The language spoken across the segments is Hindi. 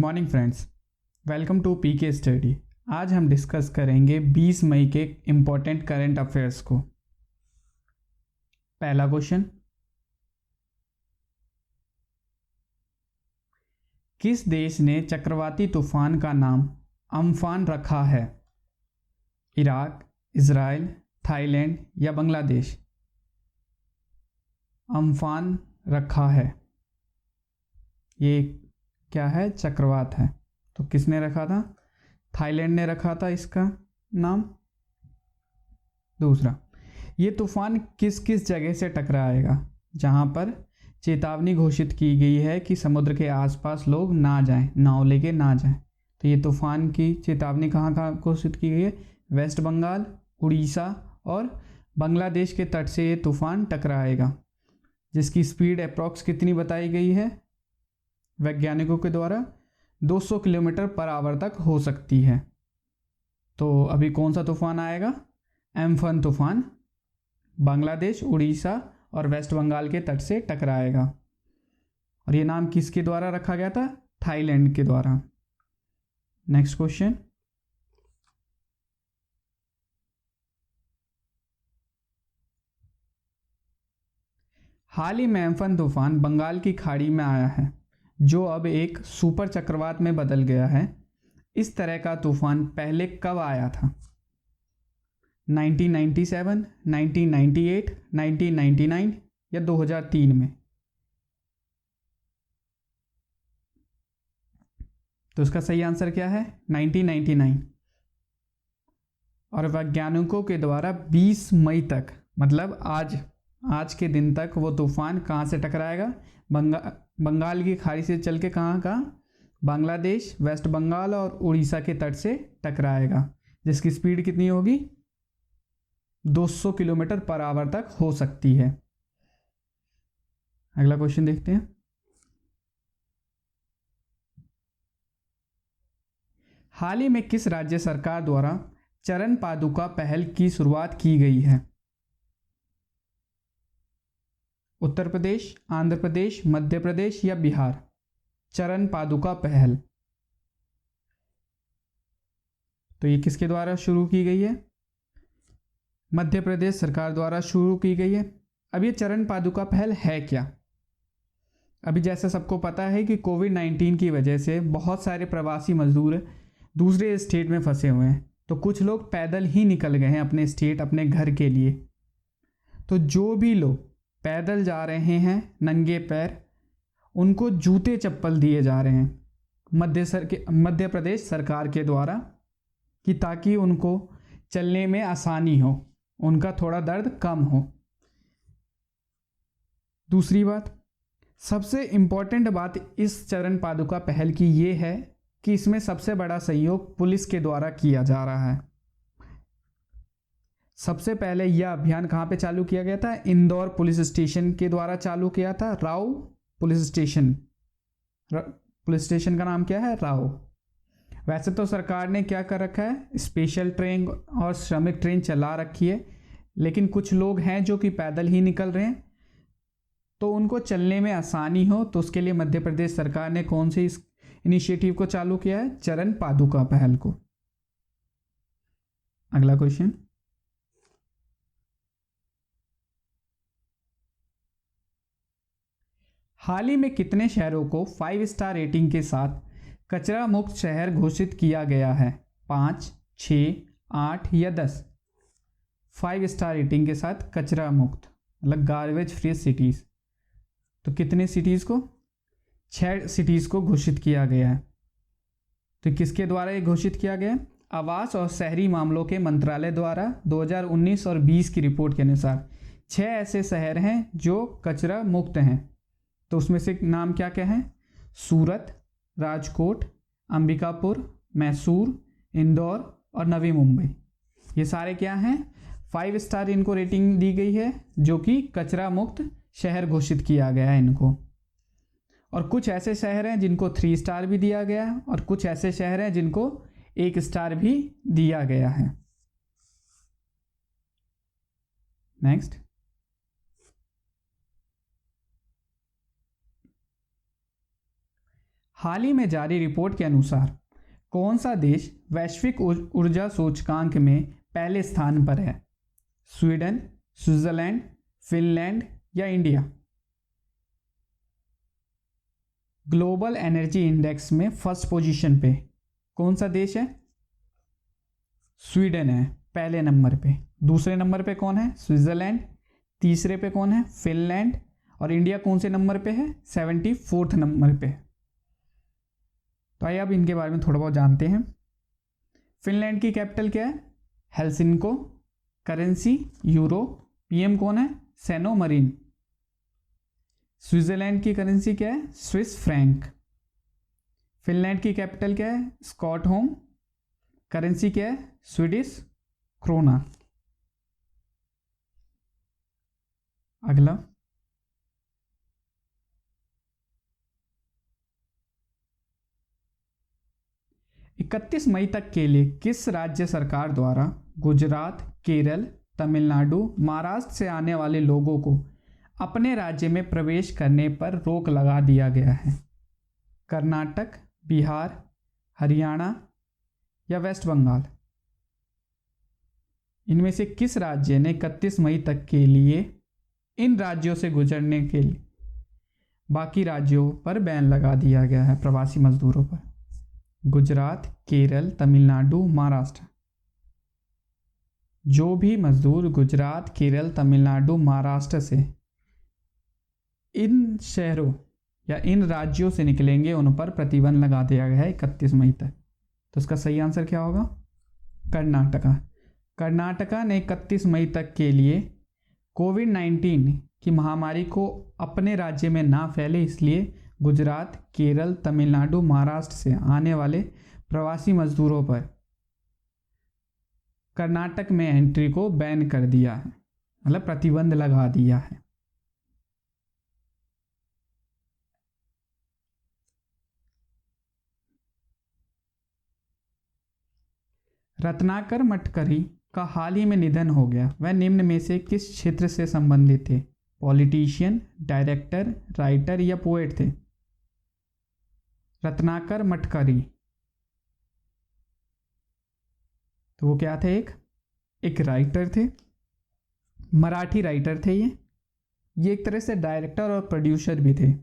Morning friends, welcome to PK study. आज हम डिस्कस करेंगे 20 मई के इम्पोर्टेंट करंट अफेयर्स को। पहला क्वेश्चन, किस देश ने चक्रवाती तूफान का नाम अम्फान रखा है? इराक, इजराइल, थाईलैंड या बांग्लादेश? अम्फान रखा है, ये क्या है? चक्रवात है। तो किसने रखा था? थाईलैंड ने रखा था इसका नाम। दूसरा, ये तूफान किस किस जगह से टकराएगा जहां पर चेतावनी घोषित की गई है कि समुद्र के आसपास लोग ना जाएं, नाव लेके ना जाएं? तो ये तूफान की चेतावनी कहाँ कहाँ घोषित की गई है? वेस्ट बंगाल, उड़ीसा और बांग्लादेश के तट से ये तूफान टकराएगा, जिसकी स्पीड अप्रॉक्स कितनी बताई गई है वैज्ञानिकों के द्वारा? 200 किलोमीटर पर आवर तक हो सकती है। तो अभी कौन सा तूफान आएगा? एम्फन तूफान बांग्लादेश, उड़ीसा और वेस्ट बंगाल के तट से टकराएगा। और ये नाम किसके द्वारा रखा गया था? थाईलैंड के द्वारा। नेक्स्ट क्वेश्चन, हाल ही में एम्फन तूफान बंगाल की खाड़ी में आया है, जो अब एक सुपर चक्रवात में बदल गया है। इस तरह का तूफान पहले कब आया था? 1997, 1998, 1999 या 2003 में? तो इसका सही आंसर क्या है? 1999। और वैज्ञानिकों के द्वारा 20 मई तक, मतलब आज के दिन तक, वो तूफान कहाँ से टकराएगा? बंगाल की खाड़ी से चल के कहाँ? बांग्लादेश, वेस्ट बंगाल और उड़ीसा के तट से टकराएगा, जिसकी स्पीड कितनी होगी? 200 किलोमीटर पर आवर तक हो सकती है। अगला क्वेश्चन देखते हैं। हाल ही में किस राज्य सरकार द्वारा चरण पादुका पहल की शुरुआत की गई है? उत्तर प्रदेश, आंध्र प्रदेश, मध्य प्रदेश या बिहार? चरण पादुका पहल, तो ये किसके द्वारा शुरू की गई है? मध्य प्रदेश सरकार द्वारा शुरू की गई है। अब ये चरण पादुका पहल है क्या? अभी जैसे सबको पता है कि कोविड-19 की वजह से बहुत सारे प्रवासी मजदूर दूसरे स्टेट में फंसे हुए हैं, तो कुछ लोग पैदल ही निकल गए हैं अपने स्टेट, अपने घर के लिए। तो जो भी लोग पैदल जा रहे हैं नंगे पैर, उनको जूते चप्पल दिए जा रहे हैं मध्य प्रदेश सरकार के द्वारा, कि ताकि उनको चलने में आसानी हो, उनका थोड़ा दर्द कम हो। दूसरी बात, सबसे इम्पॉर्टेंट बात इस चरण पादुका पहल की ये है कि इसमें सबसे बड़ा सहयोग पुलिस के द्वारा किया जा रहा है। सबसे पहले यह अभियान कहाँ पे चालू किया गया था? इंदौर पुलिस स्टेशन के द्वारा चालू किया था। Rao police station, police station का नाम क्या है? राव। वैसे तो सरकार ने क्या कर रखा है, स्पेशल ट्रेन और श्रमिक ट्रेन चला रखी है, लेकिन कुछ लोग हैं जो कि पैदल ही निकल रहे हैं, तो उनको चलने में आसानी हो, तो उसके लिए मध्य प्रदेश सरकार ने कौन सी इनिशिएटिव को चालू किया है? चरण पादुका पहल को। अगला क्वेश्चन, हाल ही में कितने शहरों को 5 स्टार रेटिंग के साथ कचरा मुक्त शहर घोषित किया गया है? 5, 6, 8 या 10? 5 स्टार रेटिंग के साथ कचरा मुक्त, मतलब गार्बेज फ्री सिटीज। तो कितने सिटीज को? 6 सिटीज को घोषित किया गया है। तो किसके द्वारा ये घोषित किया गया? आवास और शहरी मामलों के मंत्रालय द्वारा 2019 और 20 की रिपोर्ट के अनुसार 6 ऐसे शहर हैं जो कचरा मुक्त हैं। तो उसमें से नाम क्या क्या है? सूरत, राजकोट, अंबिकापुर, मैसूर, इंदौर और नवी मुंबई। ये सारे क्या हैं? 5 स्टार इनको रेटिंग दी गई है, जो कि कचरा मुक्त शहर घोषित किया गया है इनको। और कुछ ऐसे शहर हैं जिनको 3 स्टार भी दिया गया है, और कुछ ऐसे शहर हैं जिनको 1 स्टार भी दिया गया है। नेक्स्ट, हाल ही में जारी रिपोर्ट के अनुसार कौन सा देश वैश्विक ऊर्जा सूचकांक में पहले स्थान पर है? स्वीडन, स्विट्जरलैंड, फिनलैंड या इंडिया? ग्लोबल एनर्जी इंडेक्स में फर्स्ट पोजीशन पे कौन सा देश है? स्वीडन है पहले नंबर पे। दूसरे नंबर पे कौन है? स्विट्जरलैंड। तीसरे पे कौन है? फिनलैंड। और इंडिया कौन से नंबर पे है? 74 नंबर पे। तो आइए अब इनके बारे में थोड़ा बहुत जानते हैं। फिनलैंड की कैपिटल क्या है? हेलसिंको। Currency euro. पीएम कौन है? सेनो मरीन। स्विट्जरलैंड की करेंसी क्या है? Swiss franc. फिनलैंड की कैपिटल क्या है? स्टॉकहोम। करेंसी क्या है? Swedish krona. अगला, इकतीस मई तक के लिए किस राज्य सरकार द्वारा गुजरात, केरल, तमिलनाडु, महाराष्ट्र से आने वाले लोगों को अपने राज्य में प्रवेश करने पर रोक लगा दिया गया है? कर्नाटक, बिहार, हरियाणा या वेस्ट बंगाल? इनमें से किस राज्य ने 31 मई तक के लिए इन राज्यों से गुजरने के लिए बाकी राज्यों पर बैन लगा दिया गया है प्रवासी मजदूरों पर? गुजरात, केरल, तमिलनाडु, महाराष्ट्र। जो भी मजदूर गुजरात, केरल, तमिलनाडु, महाराष्ट्र से इन शहरों या इन राज्यों से निकलेंगे उन पर प्रतिबंध लगा दिया गया है 31 मई तक। तो इसका सही आंसर क्या होगा? कर्नाटका। कर्नाटका ने 31 मई तक के लिए कोविड-19 की महामारी को अपने राज्य में ना फैले इसलिए गुजरात, केरल, तमिलनाडु, महाराष्ट्र से आने वाले प्रवासी मजदूरों पर कर्नाटक में एंट्री को बैन कर दिया है, मतलब प्रतिबंध लगा दिया है। रत्नाकर मटकरी का हाल ही में निधन हो गया। वह निम्न में से किस क्षेत्र से संबंधित थे? पॉलिटिशियन, डायरेक्टर, राइटर या पोएट थे? रत्नाकर मटकरी, तो वो क्या थे? एक राइटर थे, मराठी राइटर थे। ये एक तरह से डायरेक्टर और प्रोड्यूसर भी थे।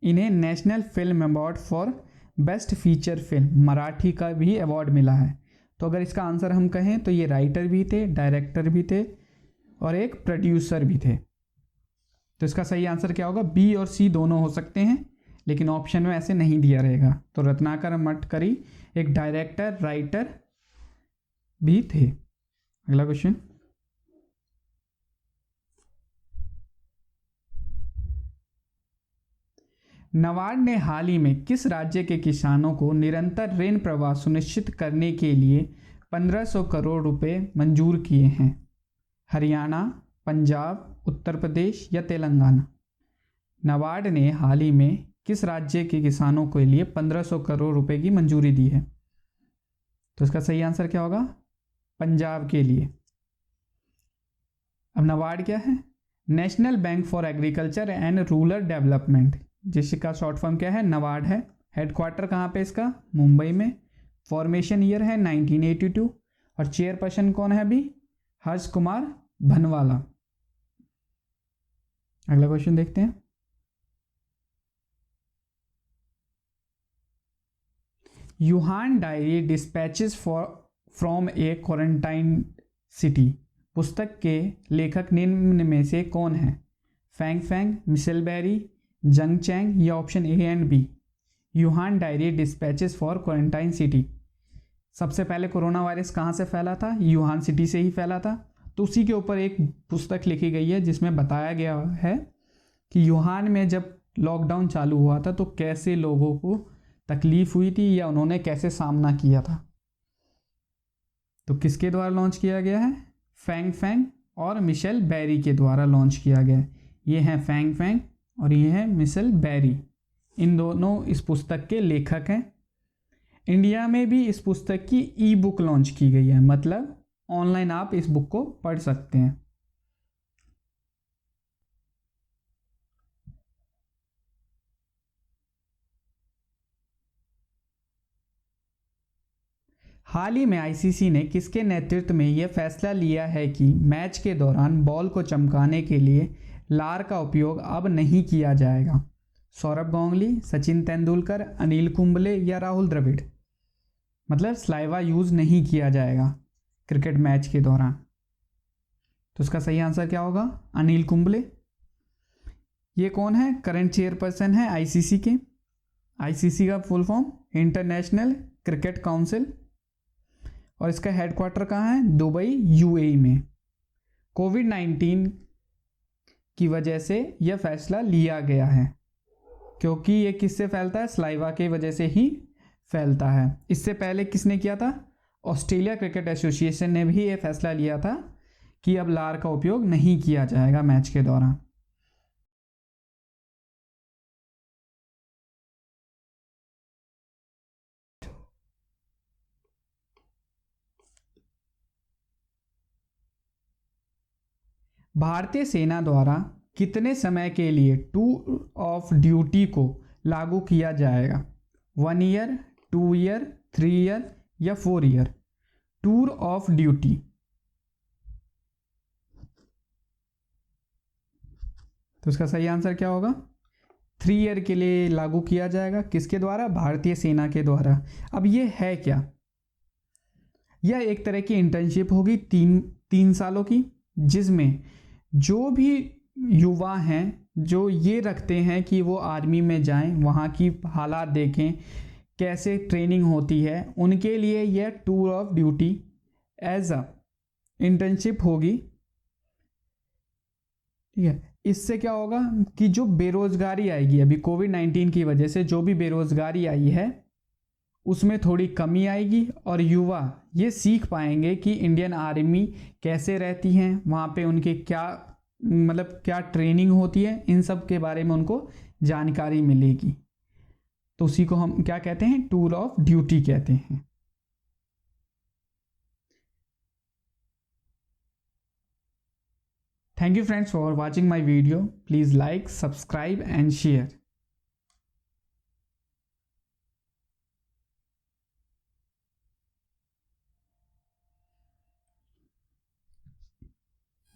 इन्हें national film award for best feature film Marathi का भी अवार्ड मिला है। तो अगर इसका आंसर हम कहें तो ये राइटर भी थे, डायरेक्टर भी थे और एक प्रोड्यूसर भी थे। तो इसका सही आंसर क्या होगा? बी और सी दोनों हो सकते हैं, लेकिन ऑप्शन में ऐसे नहीं दिया रहेगा। तो रत्नाकर मटकरी एक डायरेक्टर, राइटर भी थे। अगला क्वेश्चन, नाबार्ड ने हाल ही में किस राज्य के किसानों को निरंतर ऋण प्रवाह सुनिश्चित करने के लिए 1500 करोड़ रुपए मंजूर किए हैं? हरियाणा, पंजाब, उत्तर प्रदेश या तेलंगाना? नाबार्ड ने हाल ही में किस राज्य के किसानों के लिए 1500 करोड़ रुपए की मंजूरी दी है? तो इसका सही आंसर क्या होगा? पंजाब के लिए। अब नाबार्ड क्या है? National bank for agriculture and rural development, जिसका शॉर्ट फॉर्म क्या है? नाबार्ड है। हेडक्वार्टर कहाँ पे इसका? मुंबई में। फॉर्मेशन ईयर है 1982 और चेयरपर्सन कौन है अभी? हर्ष कुमार भनवाला। अगला क्वेश्चन देखते हैं। Wuhan diary dispatches from a quarantine city पुस्तक के लेखक निम्न में से कौन है? Fang Fang, Michelle Berry, Jung Chang या option A and B? Wuhan diary dispatches for quarantine city, सबसे पहले कोरोना वायरस कहाँ से फैला था? यूहान सिटी से ही फैला था। तो उसी के ऊपर एक पुस्तक लिखी गई है जिसमें बताया गया है कि यूहान में जब लॉकडाउन चालू हुआ था तो कैसे लोगों को तकलीफ हुई थी या उन्होंने कैसे सामना किया था। तो किसके द्वारा लॉन्च किया गया है? फैंग फैंग और मिशेल बेरी के द्वारा लॉन्च किया गया है। ये हैं फैंग फैंग और ये है मिशेल बेरी। इन दोनों इस पुस्तक के लेखक हैं। इंडिया में भी इस पुस्तक की ई बुक लॉन्च की गई है, मतलब ऑनलाइन आप इस बुक को पढ़ सकते हैं। हाल ही में आईसीसी ने किसके नेतृत्व में यह फैसला लिया है कि मैच के दौरान बॉल को चमकाने के लिए लार का उपयोग अब नहीं किया जाएगा? सौरभ गांगुली, सचिन तेंदुलकर, अनिल कुंबले या राहुल द्रविड़? मतलब सलाइवा यूज़ नहीं किया जाएगा क्रिकेट मैच के दौरान। तो उसका सही आंसर क्या होगा? अनिल कुंबले। ये कौन है? करंट चेयरपर्सन है आईसीसी के। आईसीसी का full form international cricket council, और इसका हेडक्वार्टर कहाँ है? दुबई, यूएई में। कोविड-19 की वजह से यह फैसला लिया गया है, क्योंकि ये किससे फैलता है? सलाइवा की वजह से ही फैलता है। इससे पहले किसने किया था? ऑस्ट्रेलिया क्रिकेट एसोसिएशन ने भी ये फैसला लिया था कि अब लार का उपयोग नहीं किया जाएगा मैच के दौरान। भारतीय सेना द्वारा कितने समय के लिए टूर ऑफ ड्यूटी को लागू किया जाएगा? 1 ईयर, 2 ईयर, 3 ईयर या 4 ईयर? Tour of duty. तो इसका सही आंसर क्या होगा? 3 ईयर के लिए लागू किया जाएगा। किसके द्वारा? भारतीय सेना के द्वारा। अब ये है क्या? यह एक तरह की इंटर्नशिप होगी 3 सालों की, जिसमें जो भी युवा हैं जो ये रखते हैं कि वो आर्मी में जाएं, वहाँ की हालात देखें, कैसे ट्रेनिंग होती है, उनके लिए यह tour of duty as a internship होगी। ठीक है। इससे क्या होगा कि जो बेरोजगारी आएगी, अभी कोविड-19 की वजह से जो भी बेरोजगारी आई है उसमें थोड़ी कमी आएगी, और युवा ये सीख पाएंगे कि इंडियन आर्मी कैसे रहती हैं, वहाँ पे उनके क्या क्या ट्रेनिंग होती है, इन सब के बारे में उनको जानकारी मिलेगी। तो उसी को हम क्या कहते हैं? टूर ऑफ ड्यूटी कहते हैं। Thank you friends for watching my video. Please like, subscribe and share.